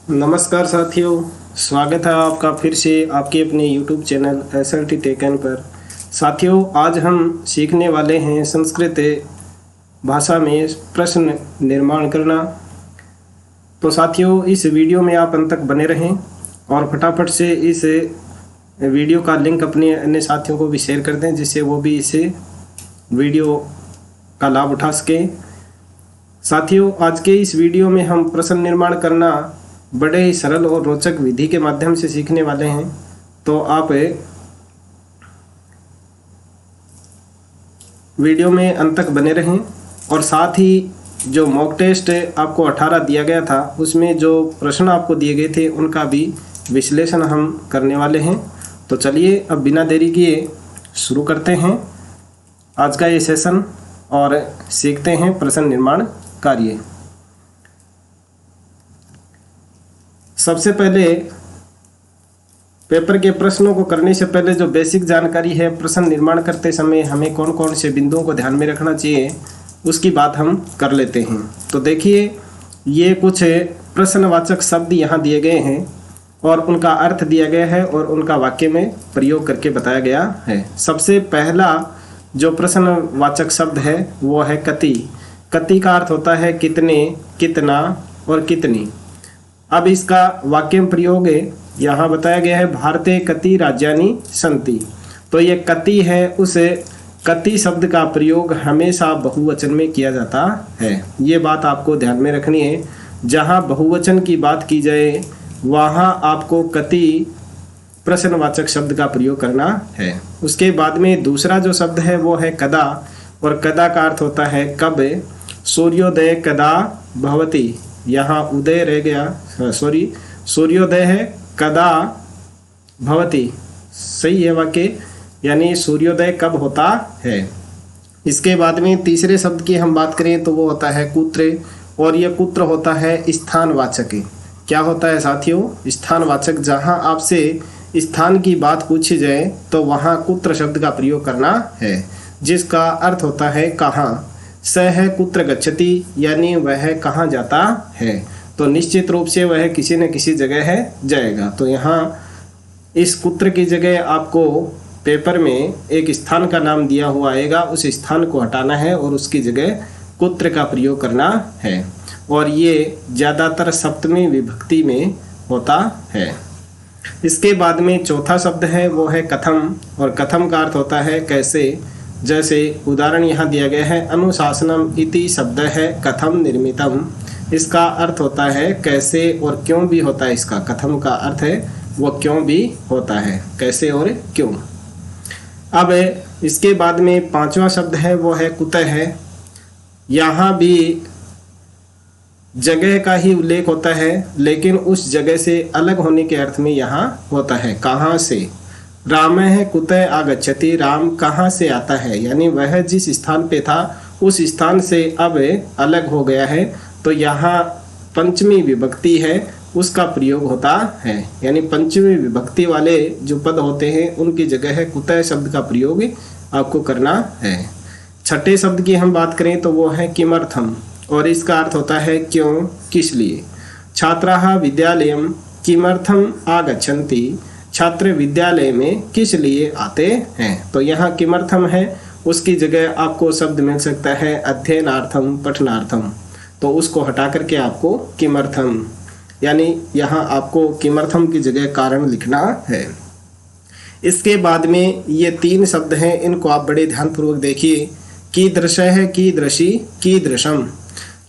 नमस्कार साथियों, स्वागत है आपका फिर से आपके अपने YouTube चैनल SLT टेकन पर। साथियों, आज हम सीखने वाले हैं संस्कृत भाषा में प्रश्न निर्माण करना। तो साथियों, इस वीडियो में आप अंत तक बने रहें और फटाफट से इस वीडियो का लिंक अपने अन्य साथियों को भी शेयर कर दें, जिससे वो भी इस वीडियो का लाभ उठा सकें। साथियों, आज के इस वीडियो में हम प्रश्न निर्माण करना बड़े ही सरल और रोचक विधि के माध्यम से सीखने वाले हैं। तो आप वीडियो में अंत तक बने रहें और साथ ही जो मॉक टेस्ट आपको 18 दिया गया था, उसमें जो प्रश्न आपको दिए गए थे उनका भी विश्लेषण हम करने वाले हैं। तो चलिए अब बिना देरी किए शुरू करते हैं आज का ये सेशन और सीखते हैं प्रश्न निर्माण कार्य। सबसे पहले पेपर के प्रश्नों को करने से पहले जो बेसिक जानकारी है, प्रश्न निर्माण करते समय हमें कौन कौन से बिंदुओं को ध्यान में रखना चाहिए, उसकी बात हम कर लेते हैं। तो देखिए, ये कुछ प्रश्नवाचक शब्द यहाँ दिए गए हैं और उनका अर्थ दिया गया है और उनका वाक्य में प्रयोग करके बताया गया है। सबसे पहला जो प्रश्नवाचक शब्द है वो है कति। कति का अर्थ होता है कितने, कितना और कितनी। अब इसका वाक्य में प्रयोग यहाँ बताया गया है, भारते कति राज्यानि सन्ति। तो ये कति है, उस कति शब्द का प्रयोग हमेशा बहुवचन में किया जाता है। ये बात आपको ध्यान में रखनी है। जहाँ बहुवचन की बात की जाए वहाँ आपको कति प्रश्नवाचक शब्द का प्रयोग करना है। उसके बाद में दूसरा जो शब्द है वो है कदा, और कदा का अर्थ होता है कब। सूर्योदय कदा भवति, यहाँ उदय रह गया, सूर्योदय है, कदा भवति, सही है वाक्य, यानी सूर्योदय कब होता है। इसके बाद में तीसरे शब्द की हम बात करें तो वो होता है कुत्र, और यह कुत्र होता है स्थानवाचक। क्या होता है साथियों? स्थानवाचक। जहाँ आपसे स्थान की बात पूछी जाए तो वहाँ कुत्र शब्द का प्रयोग करना है, जिसका अर्थ होता है कहाँ। स है कुत्र गच्छति, यानी वह कहाँ जाता है। तो निश्चित रूप से वह किसी न किसी जगह है जाएगा। तो यहाँ इस कुत्र की जगह आपको पेपर में एक स्थान का नाम दिया हुआ आएगा, उस स्थान को हटाना है और उसकी जगह कुत्र का प्रयोग करना है। और ये ज़्यादातर सप्तमी विभक्ति में होता है। इसके बाद में चौथा शब्द है वो है कथम, और कथम का अर्थ होता है कैसे। जैसे उदाहरण यहाँ दिया गया है, अनुशासनम इति शब्द है कथम निर्मितम। इसका अर्थ होता है कैसे और क्यों भी होता है। इसका कथम का अर्थ है वो क्यों भी होता है, कैसे और क्यों। अब इसके बाद में पांचवा शब्द है वो है कुतः है। यहाँ भी जगह का ही उल्लेख होता है, लेकिन उस जगह से अलग होने के अर्थ में यहाँ होता है कहाँ से। राम है कुतः आगच्छति, राम कहाँ से आता है, यानी वह जिस स्थान पे था उस स्थान से अब अलग हो गया है। तो यहाँ पंचमी विभक्ति है, उसका प्रयोग होता है, यानी पंचमी विभक्ति वाले जो पद होते हैं उनकी जगह है कुतः शब्द का प्रयोग आपको करना है। छठे शब्द की हम बात करें तो वो है किमर्थम, और इसका अर्थ होता है क्यों, किस लिए। छात्राः विद्यालयं किमर्थम आगच्छन्ति, छात्र विद्यालय में किस लिए आते हैं। तो यहाँ किमर्थम है, उसकी जगह आपको शब्द मिल सकता है अध्ययनार्थम, पठनार्थम। तो उसको हटा करके आपको किमर्थम, यानी यहाँ आपको किमर्थम की जगह कारण लिखना है। इसके बाद में ये तीन शब्द हैं, इनको आप बड़े ध्यानपूर्वक देखिए। कीदृश है, कीदृशी, कीदृशम।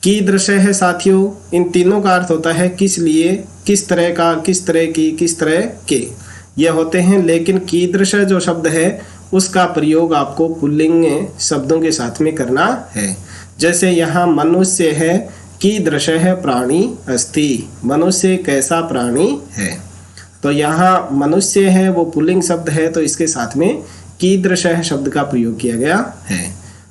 कीदृश है साथियों, इन तीनों का अर्थ होता है किस लिए, किस तरह का, किस तरह की, किस तरह के, ये होते हैं। लेकिन कीदृश जो शब्द है उसका प्रयोग आपको पुल्लिंग शब्दों के साथ में करना है। जैसे यहाँ मनुष्य है, कीदृश है प्राणी अस्ति, मनुष्य कैसा प्राणी है। तो यहाँ मनुष्य है वो पुल्लिंग शब्द है, तो इसके साथ में कीदृश शब्द का प्रयोग किया गया है।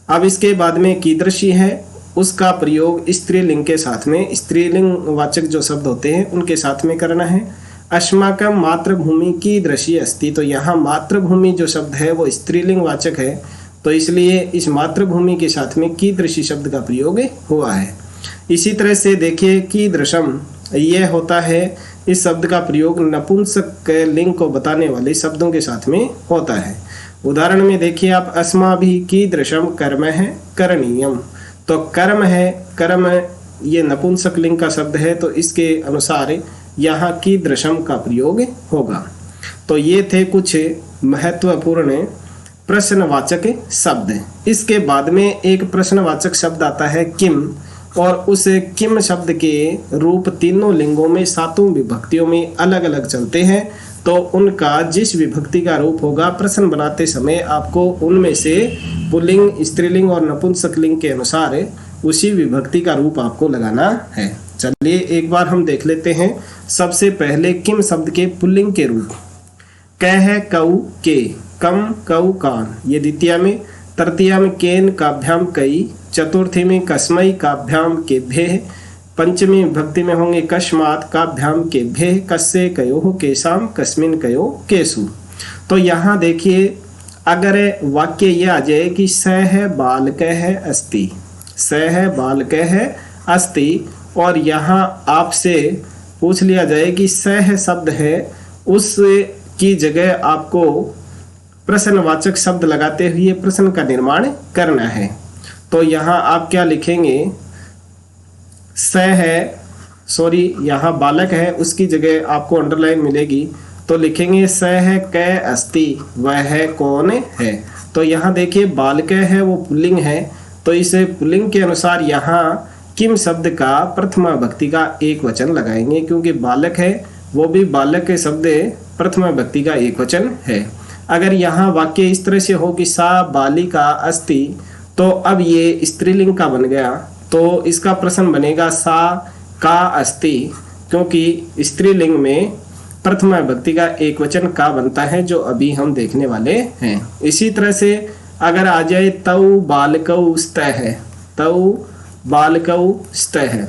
अब इसके बाद में कीदृशी है, उसका प्रयोग स्त्रीलिंग के साथ में, स्त्रीलिंग वाचक जो शब्द होते हैं उनके साथ में करना है। अस्माकं मातृभूमि कीदृशी अस्ति, तो यहाँ मातृभूमि जो शब्द है वो स्त्रीलिंग वाचक है, तो इसलिए इस मातृभूमि के साथ में कीदृशी शब्द का प्रयोग हुआ है। इसी तरह से देखिए कीदृशम, यह होता है, इस शब्द का प्रयोग नपुंसक लिंग को बताने वाले शब्दों के साथ में होता है। उदाहरण में देखिए आप, अस्माभि कीदृशम कर्म है करणीयम। तो कर्म है, कर्म ये नपुंसक लिंग का शब्द है, तो इसके अनुसार यहाँ कीदृशम का प्रयोग होगा। तो ये थे कुछ महत्वपूर्ण प्रश्नवाचक शब्द। इसके बाद में एक प्रश्नवाचक शब्द आता है किम, और उस किम शब्द के रूप तीनों लिंगों में सातों विभक्तियों में अलग अलग चलते हैं। तो उनका जिस विभक्ति का रूप होगा, प्रश्न बनाते समय आपको उनमें से पुल्लिंग, स्त्रीलिंग और नपुंसक लिंग के अनुसार उसी विभक्ति का रूप आपको लगाना है। चलिए एक बार हम देख लेते हैं। सबसे पहले किम शब्द के पुल्लिंग के रूप, कह कऊ के, कम कऊ कान, ये द्वितीया में। तृतीया में केन काभ्याम कई, चतुर्थी में कस्मई काभ्याम के भे, पंचमी विभक्ति में होंगे कस्मात काभ्याम के भे, कस्से कयोः केशाम कस्मिन कयो केसु। तो यहाँ देखिए, अगर वाक्य ये आ जाए कि सह बालकः अस्ति, सह बालकः अस्ति, और यहाँ आपसे पूछ लिया जाए कि सह शब्द है, उस की जगह आपको प्रश्नवाचक शब्द लगाते हुए प्रश्न का निर्माण करना है। तो यहाँ आप क्या लिखेंगे, स है, सॉरी यहाँ बालक है, उसकी जगह आपको अंडरलाइन मिलेगी, तो लिखेंगे स है कै अस्ति, वह है कौन है। तो यहाँ देखिए बालक है वो पुल्लिंग है, तो इस पुल्लिंग के अनुसार यहाँ किम शब्द का प्रथमा विभक्ति का एक वचन लगाएंगे, क्योंकि बालक है वो भी बालक के शब्द प्रथमा विभक्ति का एक वचन है। अगर यहाँ वाक्य इस तरह से हो कि सा बालिका अस्ति, तो अब ये स्त्रीलिंग का बन गया, तो इसका प्रश्न बनेगा सा का अस्ति, क्योंकि स्त्रीलिंग में प्रथमा विभक्ति का एक वचन का बनता है, जो अभी हम देखने वाले हैं। इसी तरह से अगर आ जाए तौ बालकौ स्तः, तौ बालकौ स्तः,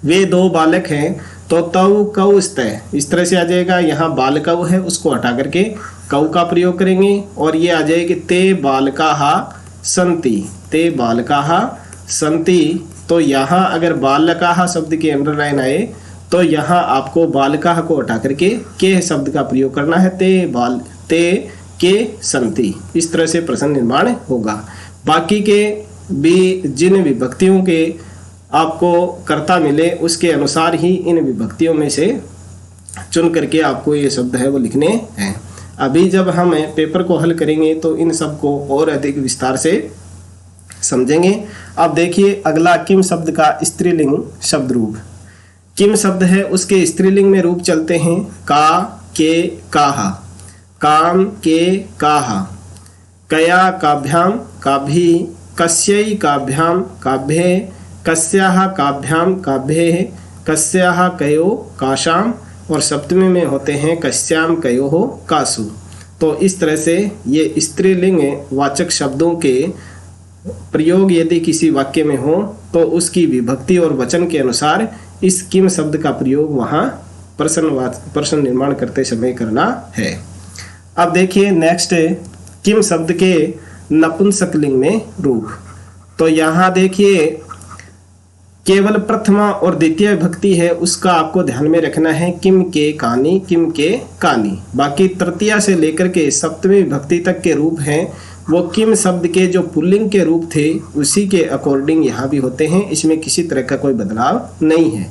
वे दो बालक हैं, तो तौ कौ स्तः, इस तरह से आ जाएगा। यहाँ बालकौ है, उसको हटा करके कौ का प्रयोग करेंगे, और ये आ जाएगी ते बालकाः सन्ति, ते बालकाः सन्ति। तो यहाँ अगर बालकाः शब्द के अंडरलाइन आए, तो यहाँ आपको बालकाः को हटा करके के शब्द का प्रयोग करना है, ते के सन्ति। इस तरह से प्रश्न निर्माण होगा। बाकी के भी जिन विभक्तियों के आपको कर्ता मिले, उसके अनुसार ही इन विभक्तियों में से चुन करके आपको ये शब्द है वो लिखने हैं। अभी जब हम पेपर को हल करेंगे तो इन सब को और अधिक विस्तार से समझेंगे। अब देखिए अगला किम शब्द का स्त्रीलिंग शब्द रूप। किम शब्द है उसके स्त्रीलिंग में रूप चलते हैं का, के, काहा, काम, के, काहा, कया काभ्याम काभी, कस्यै काभ्याम काभ्ये, कस्याः काभ्याम काभ्ये, कस्याः कयो काशाम, और सप्तमी में होते हैं कस्याम कयोः कासु। तो इस तरह से ये स्त्रीलिंग वाचक शब्दों के प्रयोग यदि किसी वाक्य में हो, तो उसकी विभक्ति और वचन के अनुसार इस किम शब्द का प्रयोग वहाँ प्रश्न निर्माण करते समय करना है। अब देखिए नेक्स्ट किम शब्द के नपुंसक लिंग में रूप। तो यहाँ देखिए केवल प्रथमा और द्वितीय विभक्ति है, उसका आपको ध्यान में रखना है, किम के कानी, किम के कानी। बाकी तृतीया से लेकर के सप्तमी विभक्ति तक के रूप हैं वो किम शब्द के जो पुल्लिंग के रूप थे उसी के अकॉर्डिंग यहाँ भी होते हैं, इसमें किसी तरह का कोई बदलाव नहीं है।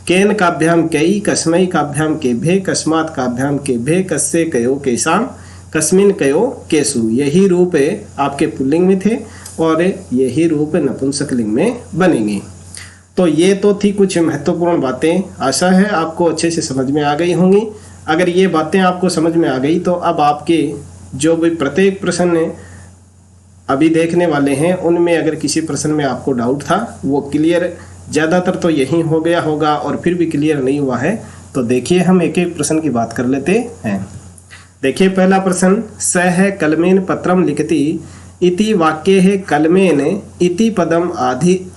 केन काभ्याम कई, कस्मई काभ्याम के भे, कस्मात काभ्याम के भे, कस्से कयो केशाम, कस्मिन कयो केसु, यही रूप आपके पुल्लिंग में थे और यही रूप नपुंसक लिंग में बनेंगे। तो ये तो थी कुछ महत्वपूर्ण बातें, आशा है आपको अच्छे से समझ में आ गई होंगी। अगर ये बातें आपको समझ में आ गई तो अब आपके जो भी प्रत्येक प्रश्न अभी देखने वाले हैं उनमें अगर किसी प्रश्न में आपको डाउट था वो क्लियर ज़्यादातर तो यही हो गया होगा, और फिर भी क्लियर नहीं हुआ है तो देखिए हम एक एक प्रश्न की बात कर लेते हैं। देखिए पहला प्रश्न, सह कलमेन पत्रम लिखति इति वाक्ये है कलमेन इति पदम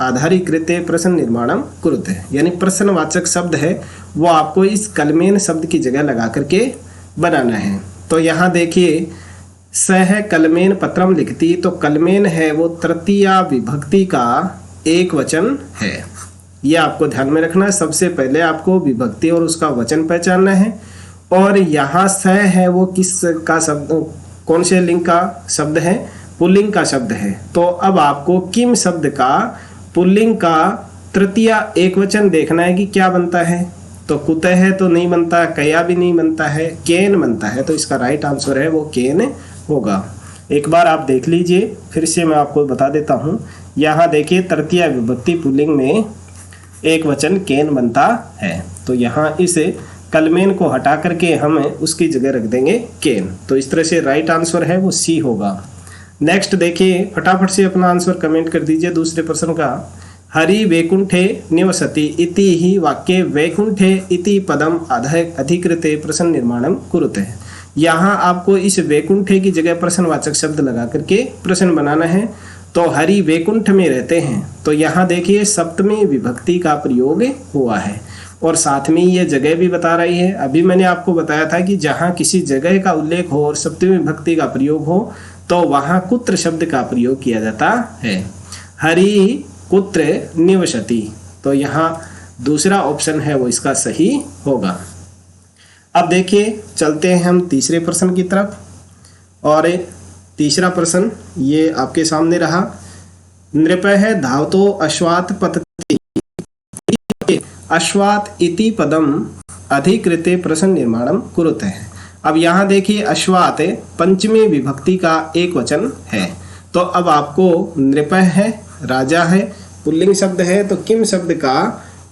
आधारीकृते प्रश्न निर्माणम कुरुते, यानी प्रश्नवाचक शब्द है वो आपको इस कलमेन शब्द की जगह लगा करके बनाना है। तो यहाँ देखिए सह कलमेन पत्रम लिखती, तो कलमेन है वो तृतीया विभक्ति का एक वचन है। ये आपको ध्यान में रखना है। सबसे पहले आपको विभक्ति और उसका वचन पहचानना है। और यहाँ स है वो किस का शब्द, कौन से लिंग का शब्द है? पुल्लिंग का शब्द है। तो अब आपको किम शब्द का पुल्लिंग का तृतीय एकवचन देखना है कि क्या बनता है। तो कुतः है तो नहीं बनता, कया भी नहीं बनता है, केन बनता है। तो इसका राइट आंसर है वो केन होगा। एक बार आप देख लीजिए, फिर से मैं आपको बता देता हूँ। यहाँ देखिए तृतीय विभक्ति पुल्लिंग में एक वचन केन बनता है। तो यहाँ इस कलमेन को हटा करके हम उसकी जगह रख देंगे केन। तो इस तरह से राइट आंसर है वो सी होगा। नेक्स्ट देखिए, फटाफट से अपना आंसर कमेंट कर दीजिए दूसरे प्रश्न का। हरि वैकुंठे निवसति इति ही वाक्ये वैकुंठे इति पदम अधिकृते प्रश्न निर्माणम कुरुते। यहाँ आपको इस वैकुंठे की जगह प्रश्नवाचक शब्द लगा करके प्रश्न बनाना है। तो हरि वैकुंठ में रहते हैं, तो यहाँ देखिए सप्तमी विभक्ति का प्रयोग हुआ है और साथ में ये जगह भी बता रही है। अभी मैंने आपको बताया था कि जहाँ किसी जगह का उल्लेख हो और सप्तमी विभक्ति का प्रयोग हो तो वहाँ कुत्र शब्द का प्रयोग किया जाता है। हरि कुत्र निवसति, तो यहाँ दूसरा ऑप्शन है वो इसका सही होगा। अब देखिए चलते हैं हम तीसरे प्रश्न की तरफ। और तीसरा प्रश्न ये आपके सामने रहा। नृपः धावतो अश्वात् पतति अश्वात् इति पदम अधिकृते प्रश्न निर्माणम कुरुते। अब यहाँ देखिए अश्वात् पंचमी विभक्ति का एक वचन है। तो अब आपको नृपः है, राजा है, पुल्लिंग शब्द है। तो किम शब्द का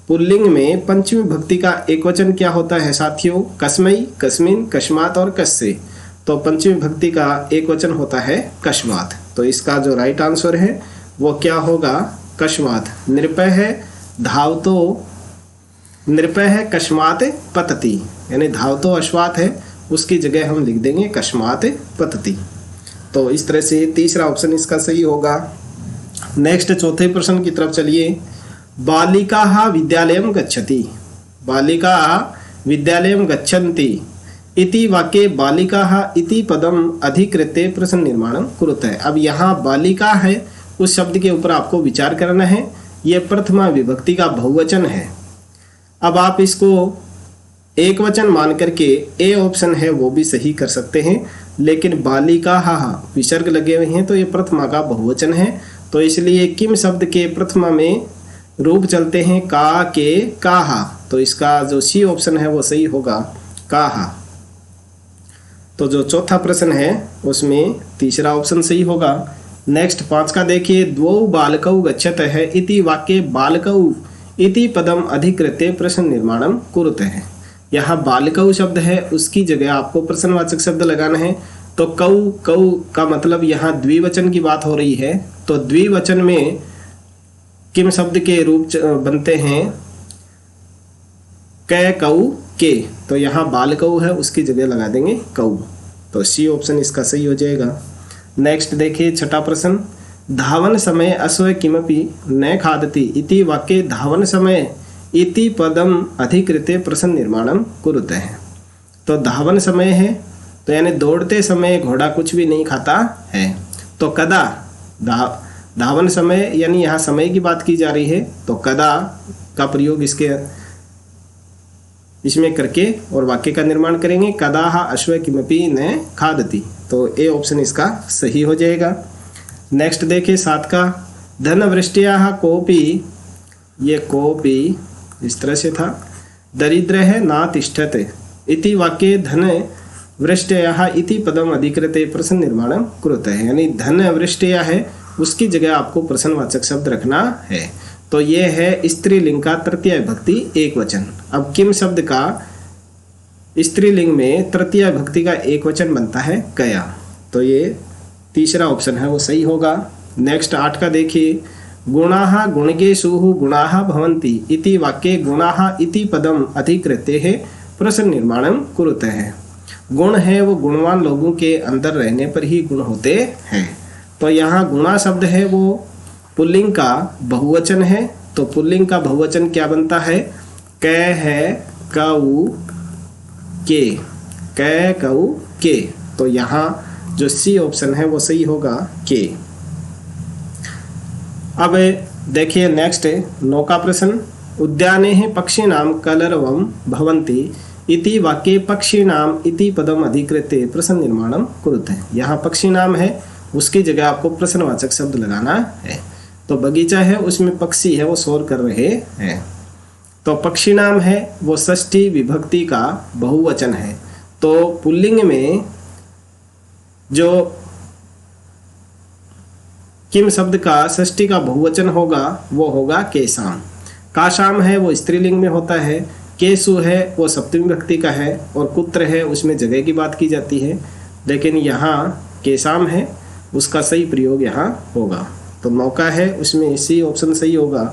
पुल्लिंग में पंचमी विभक्ति का एक वचन क्या होता है साथियों? कस्मई, कस्मिन, कस्मात् और कस्य। तो पंचमी विभक्ति का एक वचन होता है कस्मात्। तो इसका जो राइट आंसर है वो क्या होगा? कस्मात्। नृपः है धावतो, नृपः है कस्मात् पतति, यानी धावतो अश्वात् है, उसकी जगह हम लिख देंगे कस्मात् पतति। तो इस तरह से तीसरा ऑप्शन इसका सही होगा। नेक्स्ट चौथे प्रश्न की तरफ चलिए। बालिकाः विद्यालयं गच्छति, बालिकाः विद्यालयं गच्छन्ति इति वाक्ये बालिकाः इति पदम अधिकृत्य प्रश्न निर्माणं कुरुते। अब यहाँ बालिका है उस शब्द के ऊपर आपको विचार करना है। यह प्रथमा विभक्ति का बहुवचन है। अब आप इसको एक वचन मान करके ए ऑप्शन है वो भी सही कर सकते हैं, लेकिन बालिकाः विसर्ग लगे हुए हैं तो ये प्रथमा का बहुवचन है। तो इसलिए किम शब्द के प्रथमा में रूप चलते हैं का, के, काहा। तो इसका जो सी ऑप्शन है वो सही होगा, काहा। तो जो चौथा प्रश्न है उसमें तीसरा ऑप्शन सही होगा। नेक्स्ट 5 का देखिए। द्वौ बालकौ गच्छतः इति वाक्ये बालकौ इति पदम अधिकृत्य प्रश्न निर्माणम कुरुते। यहाँ बालकौ शब्द है, उसकी जगह आपको प्रश्नवाचक शब्द लगाना है। तो कौ, कौ का मतलब यहाँ द्विवचन की बात हो रही है। तो द्विवचन में किम शब्द के रूप बनते हैं कै, कौ, के। तो यहाँ बालकौ है, उसकी जगह लगा देंगे कौ। तो सी ऑप्शन इसका सही हो जाएगा। नेक्स्ट देखिए छठा प्रश्न। धावन समय अश्व किमपि न खादति इति वाक्ये धावन समय इति पदम अधिकृत्य प्रश्न निर्माणम कुरुते हैं। तो धावन समय है तो यानी दौड़ते समय घोड़ा कुछ भी नहीं खाता है। तो कदा, धावन समय यानी यहाँ समय की बात की जा रही है। तो कदा का प्रयोग इसमें करके और वाक्य का निर्माण करेंगे। कदाह अश्व किमपि न खादति। तो ए ऑप्शन इसका सही हो जाएगा। नेक्स्ट देखिए 7 का। धन वृष्टियाः कोपि, ये कोपि इस तरह से था। दरिद्र है ना तिष्ठते इति वाक्ये धन वृष्टियाः इति पदम अधिकृत्य प्रश्न निर्माणं कुरुते हैं। यानी धन वृष्टिया है उसकी जगह आपको प्रश्नवाचक शब्द रखना है। तो ये है स्त्रीलिंग का तृतीय विभक्ति एक वचन। अब किम शब्द का स्त्रीलिंग में तृतीय विभक्ति का एक वचन बनता है कया। तो ये तीसरा ऑप्शन है वो सही होगा। नेक्स्ट 8 का देखिए। गुणाः गुणकेषु गुणाः भवन्ति इति वाक्ये गुणाः इति पदम अधिकृत्य है प्रश्न निर्माणं कुरुते हैं। गुण है वो गुणवान लोगों के अंदर रहने पर ही गुण होते हैं। तो यहाँ गुणा शब्द है वो पुल्लिंग का बहुवचन है। तो पुल्लिंग का बहुवचन क्या बनता है? कै है, कऊ, के, कै, कऊ, के। तो यहाँ जो सी ऑप्शन है वो सही होगा, के। अब देखिए नेक्स्ट 9 का प्रश्न। उद्याने पक्षिणां कलरवं भवन्ति इति वाक्ये पक्षिणाम इति पदम अधिकृत्य प्रश्न निर्माणम कुरुते। यहाँ पक्षिणाम है, उसकी जगह आपको प्रश्नवाचक शब्द लगाना है। तो बगीचा है, उसमें पक्षी है, वो शोर कर रहे हैं। तो पक्षिणाम है वो षष्ठी विभक्ति का बहुवचन है। तो पुल्लिंग में जो किम शब्द का षष्ठी का बहुवचन होगा वो होगा केशाम। काशाम है वो स्त्रीलिंग में होता है। केसु है वो सप्तमी विभक्ति का है। और कुत्र है उसमें जगह की बात की जाती है। लेकिन यहाँ केशाम है, उसका सही प्रयोग यहाँ होगा। तो मौका है उसमें सी ऑप्शन सही होगा।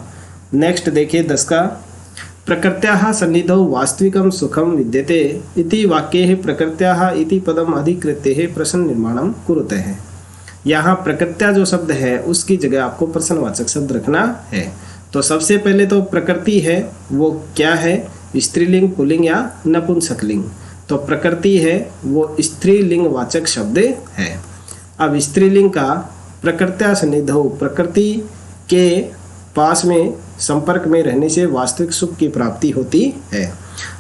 नेक्स्ट देखिए 10 का, प्रकृत्याः सन्निधौ वास्तविकं सुखम विद्यते इति वाक्ये प्रकृत्याः इति पदम अधिकृत्य प्रश्न निर्माणम कुरुते हैं। यहाँ प्रकृत्या जो शब्द है उसकी जगह आपको प्रश्नवाचक शब्द रखना है। तो सबसे पहले तो प्रकृति है वो क्या है, स्त्रीलिंग, पुल्लिंग या नपुंसकलिंग। तो प्रकृति है वो स्त्रीलिंग वाचक शब्द है। अब स्त्रीलिंग का प्रकृत्या सन्निधौ, प्रकृति के पास में संपर्क में रहने से वास्तविक सुख की प्राप्ति होती है।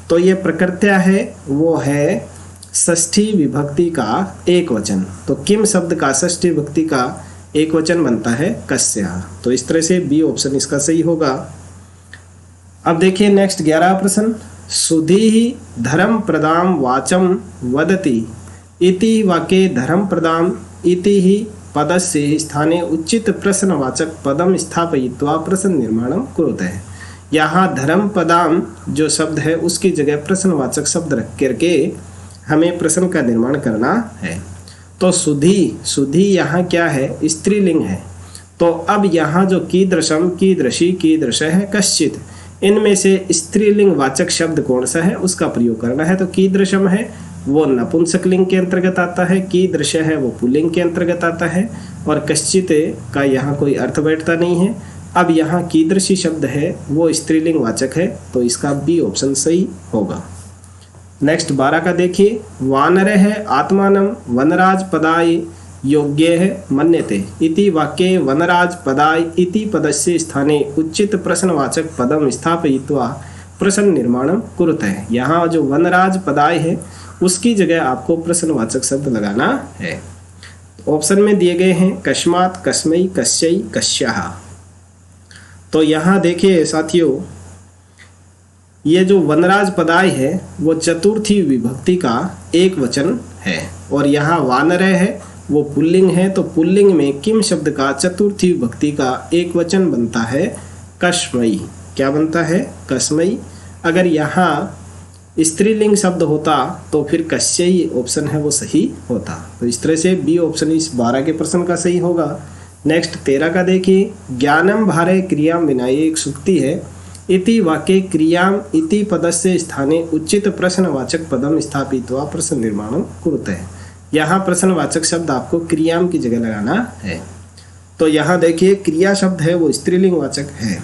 तो ये प्रकृत्या है वो है षष्ठी विभक्ति का एक वचन। तो किम शब्द का षष्ठी विभक्ति का एक वचन बनता है कस्या। तो इस तरह से बी ऑप्शन इसका सही होगा। अब देखिए नेक्स्ट 11 प्रश्न, सुधि धर्म प्रदाम वाचम वदति इति वाक्ये धर्म प्रदाम इति ही पदस्य स्थाने उचित प्रश्नवाचक पदम स्थापयित्वा प्रश्न निर्माणम कुरुते हैं। यहाँ धर्म पदाम जो शब्द है उसकी जगह प्रश्नवाचक शब्द रख करके हमें प्रश्न का निर्माण करना है। तो सुधि, सुधि यहाँ क्या है, स्त्रीलिंग है। तो अब यहाँ जो कीदृशम, कीदृशी, कीदृश है, कश्चित, इनमें से स्त्रीलिंग वाचक शब्द कौन सा है उसका प्रयोग करना है। तो कीदृशम है वो नपुंसकलिंग के अंतर्गत आता है, कीदृश है वो पुल्लिंग के अंतर्गत आता है, और कश्चित का यहाँ कोई अर्थ बैठता नहीं है। अब यहाँ कीदृशी शब्द है वो स्त्रीलिंग वाचक है। तो इसका बी ऑप्शन सही होगा। नेक्स्ट 12 का देखिए, वानर है आत्मानं वनराज पदाय योग्य है मन्यते इति वाक्ये वनराज पदाय इति पदस्य स्थाने उचित प्रश्नवाचक पदम स्थापयित्वा प्रश्न निर्माणम कुरुते हैं। यहाँ जो वनराज पदाय है उसकी जगह आपको प्रश्नवाचक शब्द लगाना है। ऑप्शन में दिए गए हैं कस्मात्, कस्मै, कस्यै, कस्याः। तो यहाँ देखिए साथियों, ये जो वनराज पदाय है वो चतुर्थी विभक्ति का एक वचन है। और यहाँ वानर है वो पुल्लिंग है। तो पुल्लिंग में किम शब्द का चतुर्थी विभक्ति का एक वचन बनता है कस्मै। क्या बनता है, कस्मै। अगर यहाँ स्त्रीलिंग शब्द होता तो फिर कस्यै ऑप्शन है वो सही होता। तो इस तरह से बी ऑप्शन इस 12 के प्रश्न का सही होगा। नेक्स्ट 13 का देखिए, ज्ञानम भारे क्रियाम विनाय एक सूक्ति है इति वाक्ये क्रियाम इति पदस्य स्थाने उचित प्रश्नवाचक पदम स्थापित्वा प्रश्न निर्माणम कुरुते हैं। यहाँ प्रश्नवाचक शब्द आपको क्रियाम की जगह लगाना है। तो यहाँ देखिए क्रिया शब्द है वो स्त्रीलिंग वाचक है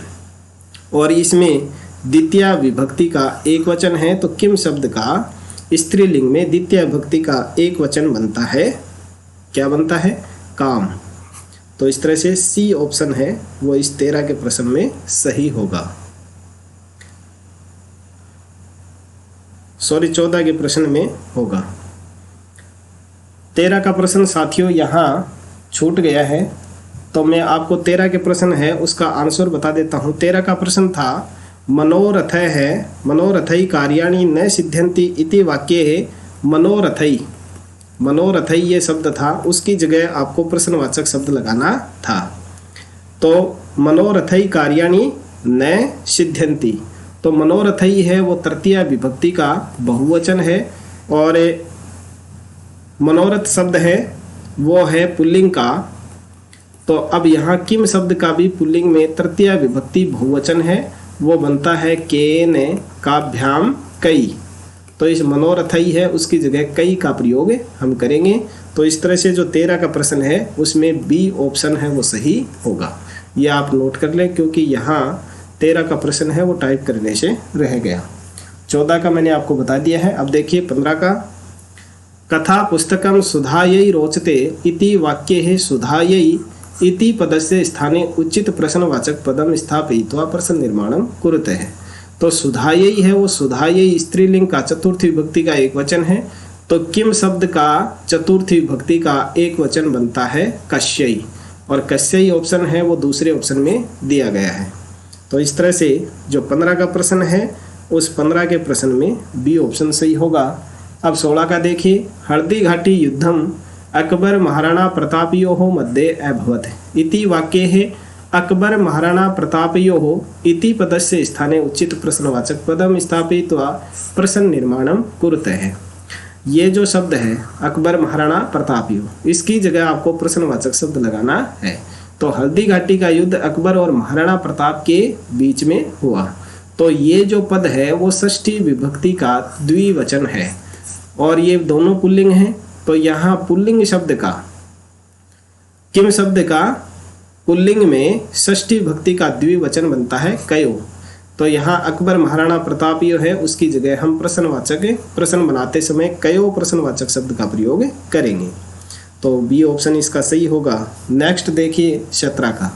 और इसमें द्वितीय विभक्ति का एक वचन है। तो किम शब्द का स्त्रीलिंग में द्वितीय विभक्ति का एक वचन बनता है, क्या बनता है, काम। तो इस तरह से सी ऑप्शन है वो इस 13 के प्रश्न में सही होगा। 14 के प्रश्न में होगा। 13 का प्रश्न साथियों यहाँ छूट गया है। तो मैं आपको 13 के प्रश्न है उसका आंसर बता देता हूँ। 13 का प्रश्न था मनोरथ है मनोरथई कार्याणि न सिद्ध्यन्ति इति वाक्ये है मनोरथई। मनोरथई ये शब्द था, उसकी जगह आपको प्रश्नवाचक शब्द लगाना था। तो मनोरथई कार्याणि न सिद्ध्यन्ति, तो मनोरथई है वो तृतीय विभक्ति का बहुवचन है और मनोरथ शब्द है वो है पुल्लिंग का। तो अब यहाँ किम शब्द का भी पुल्लिंग में तृतीय विभक्ति बहुवचन है, वो बनता है केन काभ्याम कई। तो इस मनोरथई है उसकी जगह कई का प्रयोग हम करेंगे। तो इस तरह से जो 13 का प्रश्न है उसमें बी ऑप्शन है वो सही होगा। ये आप नोट कर लें क्योंकि यहाँ 13 का प्रश्न है वो टाइप करने से रह गया। 14 का मैंने आपको बता दिया है। अब देखिए 15 का, कथा पुस्तकम सुधायै रोचते इति वाक्ये है सुधायै इति पदस्य स्थाने उचित प्रश्नवाचक पदम स्थापयित्वा प्रश्न निर्माणम कुरुते है। तो सुधायै है, वो सुधायै स्त्रीलिंग का चतुर्थी विभक्ति का एक वचन है। तो किम शब्द का चतुर्थी विभक्ति का एक वचन बनता है कश्यई, और कश्यई ऑप्शन है वो दूसरे ऑप्शन में दिया गया है। तो इस तरह से जो 15 का प्रश्न है उस 15 के प्रश्न में बी ऑप्शन सही होगा। अब 16 का देखिए, हल्दी घाटी युद्धम अकबर महाराणा प्रतापयोः मध्ये अभवत् इति वाक्ये है अकबर महाराणा प्रतापयोः इति पदस्य स्थाने उचित प्रश्नवाचक पदम स्थापयित्वा प्रश्न निर्माणम कुरुते है। ये जो शब्द है अकबर महाराणा प्रतापयो, इसकी जगह आपको प्रश्नवाचक शब्द लगाना है। तो हल्दी घाटी का युद्ध अकबर और महाराणा प्रताप के बीच में हुआ। तो ये जो पद है वो षष्ठी विभक्ति का द्विवचन है और ये दोनों पुल्लिंग हैं। तो यहाँ पुल्लिंग शब्द का, किम शब्द का पुल्लिंग में षष्ठी विभक्ति का द्विवचन बनता है कयो। तो यहाँ अकबर महाराणा प्रतापयो है, उसकी जगह हम प्रश्न बनाते समय कयो प्रश्नवाचक शब्द का प्रयोग करेंगे। तो बी ऑप्शन इसका सही होगा। नेक्स्ट देखिए 17 का,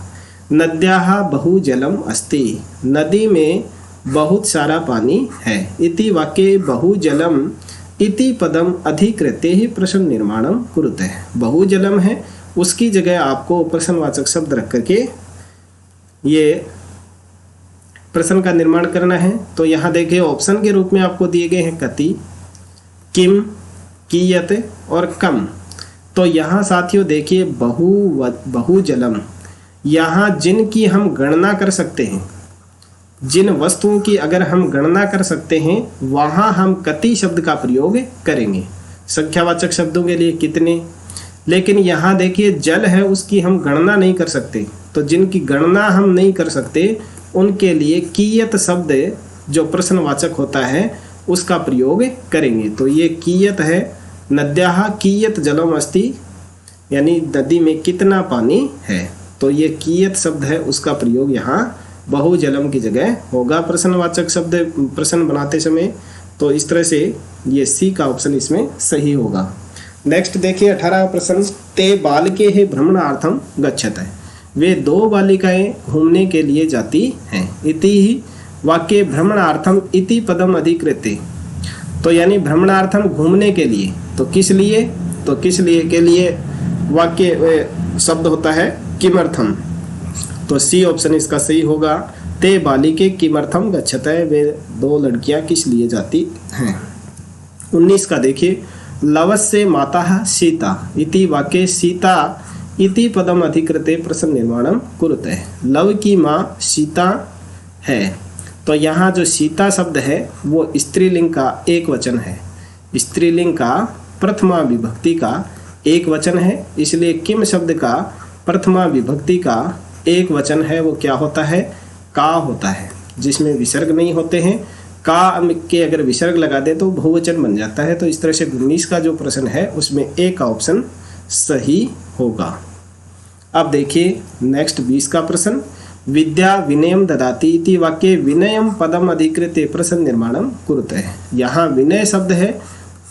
नद्याः बहु जलम अस्ति, नदी में बहुत सारा पानी है। इति वाक्ये बहु जलम इति पदम अधिकृत्य ही प्रश्न निर्माणम कुरुते है। बहु जलम है, उसकी जगह आपको प्रश्नवाचक शब्द रख करके ये प्रश्न का निर्माण करना है। तो यहाँ देखिए ऑप्शन के रूप में आपको दिए गए हैं कति, किम, कियत और कम। तो यहाँ साथियों देखिए बहु जलम, यहाँ जिनकी हम गणना कर सकते हैं, जिन वस्तुओं की अगर हम गणना कर सकते हैं वहाँ हम कति शब्द का प्रयोग करेंगे। संख्यावाचक शब्दों के लिए कितने, लेकिन यहाँ देखिए जल है उसकी हम गणना नहीं कर सकते। तो जिनकी गणना हम नहीं कर सकते उनके लिए कियत शब्द जो प्रश्नवाचक होता है उसका प्रयोग करेंगे। तो ये कियत है, नद्याः कियत जलम अस्ति, यानी नदी में कितना पानी है। तो ये कियत शब्द है उसका प्रयोग यहाँ बहु जलम की जगह होगा प्रश्नवाचक शब्द प्रश्न बनाते समय। तो इस तरह से ये सी का ऑप्शन इसमें सही होगा। नेक्स्ट देखिए 18 प्रश्न, ते बालके है भ्रमणार्थम गच्छत है, वे दो बालिकाएं घूमने के लिए जाती हैं। इति ही वाक्य भ्रमणार्थम इति पदम अधिकृत्य, तो यानी भ्रमणार्थम घूमने के लिए, तो किस लिए, तो किस लिए के लिए वाक्य शब्द होता है किमर्थम। तो सी ऑप्शन इसका सही होगा। ते बालिके किमर्थम गच्छत है, वे दो लड़कियां किस लिए जाती हैं। 19 का देखिए, लवस्य माता सीता इति वाक्ये सीता इति पदम अधिकृत्य प्रश्न निर्माणम कुरुते है। लव की माँ सीता है। तो यहाँ जो सीता शब्द है वो स्त्रीलिंग का एक वचन है, स्त्रीलिंग का प्रथमा विभक्ति का एक वचन है, इसलिए किम शब्द का प्रथमा विभक्ति का एक वचन है वो क्या होता है, का होता है, जिसमें विसर्ग नहीं होते हैं। का के अगर विसर्ग लगा दे तो बहुवचन बन जाता है। तो इस तरह से 19 का जो प्रश्न है उसमें ए का ऑप्शन सही होगा। अब देखिए नेक्स्ट 20 का प्रश्न, विद्या विनयम ददाति इति वाक्ये विनयम पदम अधिकृत्य प्रश्न निर्माणम कुरुते है। यहाँ विनय शब्द है,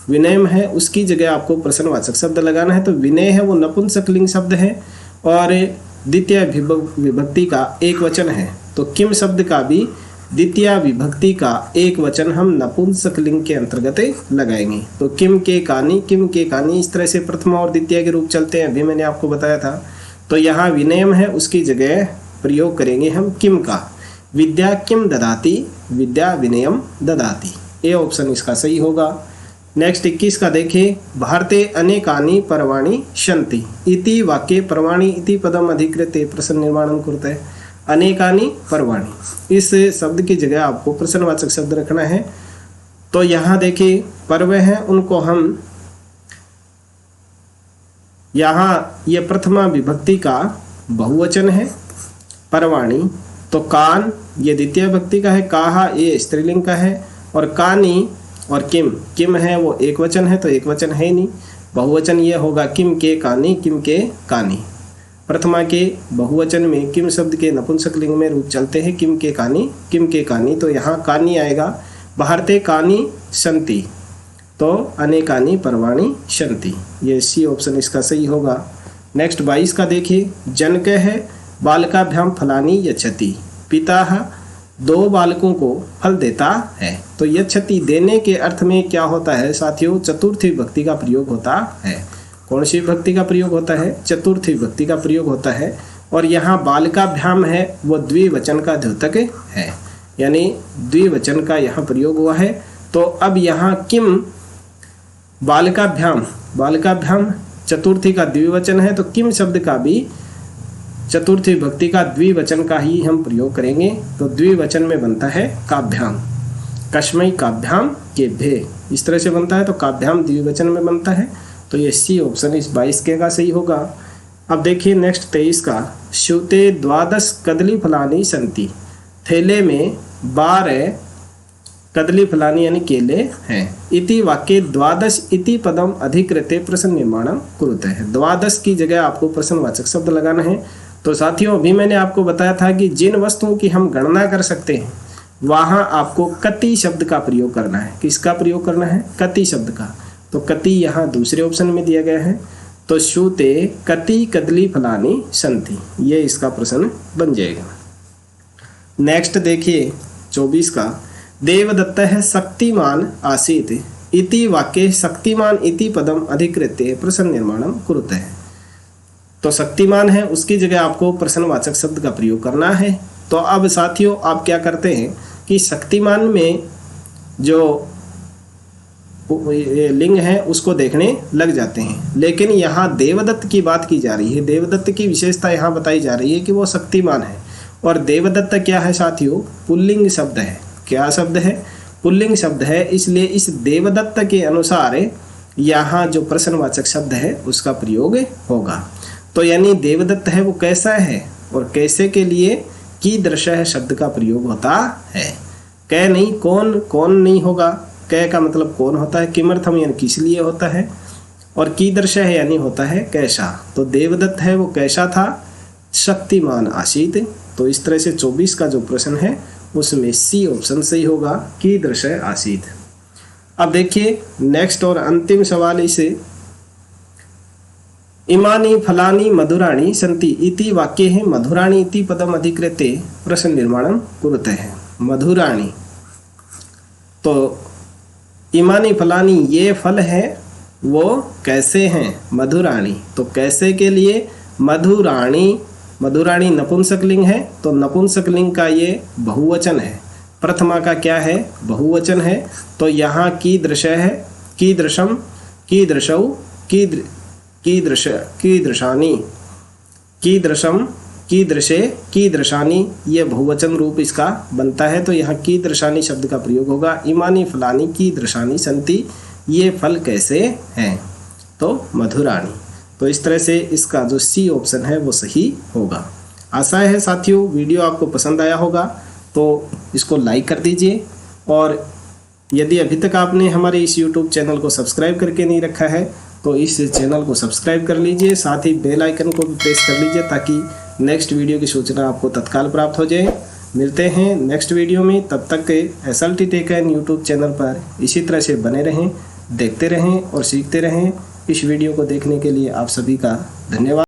विनयम है, उसकी जगह आपको प्रश्नवाचक शब्द लगाना है। तो विनय है वो नपुंसकलिंग शब्द है और द्वितीय विभक्ति का एक वचन है। तो किम शब्द का भी द्वितीय विभक्ति का एक वचन हम नपुंसकलिंग के अंतर्गत लगाएंगे। तो किम के कानी, किम के कानी, इस तरह से प्रथमा और द्वितीय के रूप चलते हैं, अभी मैंने आपको बताया था। तो यहाँ विनयम है उसकी जगह प्रयोग करेंगे हम किम का। विद्या किम ददाति, विद्या विनयम ददाति, ये ऑप्शन इसका सही होगा। नेक्स्ट 21 का देखिए, भारते अनेकानि पर्वाणि सन्ति इति वाक्ये पर्वाणि इति पदम अधिकृत्य प्रश्न निर्माणम कुरुते है। अनेकानि पर्वाणि, इस शब्द की जगह आपको प्रश्नवाचक शब्द रखना है। तो यहाँ देखिए पर्व हैं उनको हम, यहाँ ये प्रथमा विभक्ति का बहुवचन है पर्वाणि। तो कान ये द्वितीय विभक्ति का है, काहा ये स्त्रीलिंग का है, और कानी और किम, किम है वो एक वचन है, तो एक वचन है नहीं, बहुवचन ये होगा किम के कानी, किम के कानी। प्रथमा के बहुवचन में किम शब्द के नपुंसकलिंग में रूप चलते हैं किम के कानी, किम के कानी। तो यहाँ कानी आएगा। भारते कानी सन्ति, तो अनेकानि पर्वाणि सन्ति, ये सी ऑप्शन इसका सही होगा। नेक्स्ट 22 का देखिए, जनकः बालकाभ्याम फलानी यच्छति, पिता 2 बालकों को फल देता है। तो यच्छति देने के अर्थ में क्या होता है साथियों, चतुर्थी विभक्ति का प्रयोग होता है। कौन सी विभक्ति का प्रयोग होता है, चतुर्थी विभक्ति का प्रयोग होता है। और यहाँ बालकाभ्याम है वो द्विवचन का द्योतक है, यानी द्विवचन का यहाँ प्रयोग हुआ है। तो अब यहाँ किम बालकाभ्याम, बालकाभ्याम चतुर्थी का द्विवचन है, तो किम शब्द का भी चतुर्थी विभक्ति का द्विवचन का ही हम प्रयोग करेंगे। तो द्विवचन में बनता है काभ्याम, कस्मै काभ्याम केभ्ये, इस तरह से बनता है। तो काभ्याम द्विवचन में बनता है। तो ये सी ऑप्शन इस 22 के का सही होगा। अब देखिए नेक्स्ट 23 का, श्रुते 12 कदली फलानी सन्ति, थैले में 12 कदली फलानी यानी केले हैं। इति वाक्ये 12 इति पदम अधिकृत्य प्रश्न निर्माणम कुरुते है। 12 की जगह आपको प्रश्नवाचक शब्द लगाना है। तो साथियों अभी मैंने आपको बताया था कि जिन वस्तुओं की हम गणना कर सकते हैं वहां आपको कति शब्द का प्रयोग करना है। किसका प्रयोग करना है, कति शब्द का। तो कति यहाँ दूसरे ऑप्शन में दिया गया है। तो श्रुते कति कदली फलानी सन्ति, ये इसका प्रश्न बन जाएगा। नेक्स्ट देखिए 24 का, देवदत्त है शक्तिमान आसीत, इति वाक्ये शक्तिमान इति पदम अधिकृत्य प्रश्न निर्माणम कुरुते है। तो शक्तिमान है उसकी जगह आपको प्रश्नवाचक शब्द का प्रयोग करना है। तो अब साथियों आप क्या करते हैं कि शक्तिमान में जो लिंग है उसको देखने लग जाते हैं, लेकिन यहाँ देवदत्त की बात की जा रही है। देवदत्त की विशेषता यहाँ बताई जा रही है कि वो शक्तिमान है। और देवदत्त क्या है साथियों, पुल्लिंग शब्द है। क्या शब्द है, पुल्लिंग शब्द है। इसलिए इस देवदत्त के अनुसार यहाँ जो प्रश्नवाचक शब्द है उसका प्रयोग होगा। तो यानी देवदत्त है वो कैसा है, और कैसे के लिए कीदृश है शब्द का प्रयोग होता है। कै नहीं, कौन, कौन नहीं होगा। कै का मतलब कौन होता है, किमर्थम यानी किस लिए होता है, और कीदृश है यानी होता है कैसा। तो देवदत्त है वो कैसा था, शक्तिमान आसीत। तो इस तरह से 24 का जो प्रश्न है उसमें सी ऑप्शन सही होगा, कीदृश आसीत। अब देखिए नेक्स्ट और अंतिम सवाल इसे, इमानी फलानी मधुराणी सन्ति, इति वाक्ये है मधुराणी इति पदम अधिकृत्य प्रश्न निर्माणम कुरुते है। मधुराणी, तो इमानी फलानी ये फल है वो कैसे हैं, मधुराणी। तो कैसे के लिए मधुराणी, मधुराणी नपुंसकलिंग है। तो नपुंसकलिंग का ये बहुवचन है। प्रथमा का क्या है, बहुवचन है। तो यहाँ कीदृश है, कीदृशम, कीदृशौ, कीदृश, कीदृशानी, कीदृशम, कीदृशे, कीदृशानी, ये बहुवचन रूप इसका बनता है। तो यहाँ कीदृशानी शब्द का प्रयोग होगा। इमानी फलानी कीदृशानी सन्ति, ये फल कैसे हैं, तो मधुराणी। तो इस तरह से इसका जो सी ऑप्शन है वो सही होगा। आशा है साथियों वीडियो आपको पसंद आया होगा, तो इसको लाइक कर दीजिए। और यदि अभी तक आपने हमारे इस YouTube चैनल को सब्सक्राइब करके नहीं रखा है तो इस चैनल को सब्सक्राइब कर लीजिए, साथ ही बेल आइकन को भी प्रेस कर लीजिए ताकि नेक्स्ट वीडियो की सूचना आपको तत्काल प्राप्त हो जाए। मिलते हैं नेक्स्ट वीडियो में, तब तक SLT Tech N YouTube channel पर इसी तरह से बने रहें, देखते रहें और सीखते रहें। इस वीडियो को देखने के लिए आप सभी का धन्यवाद।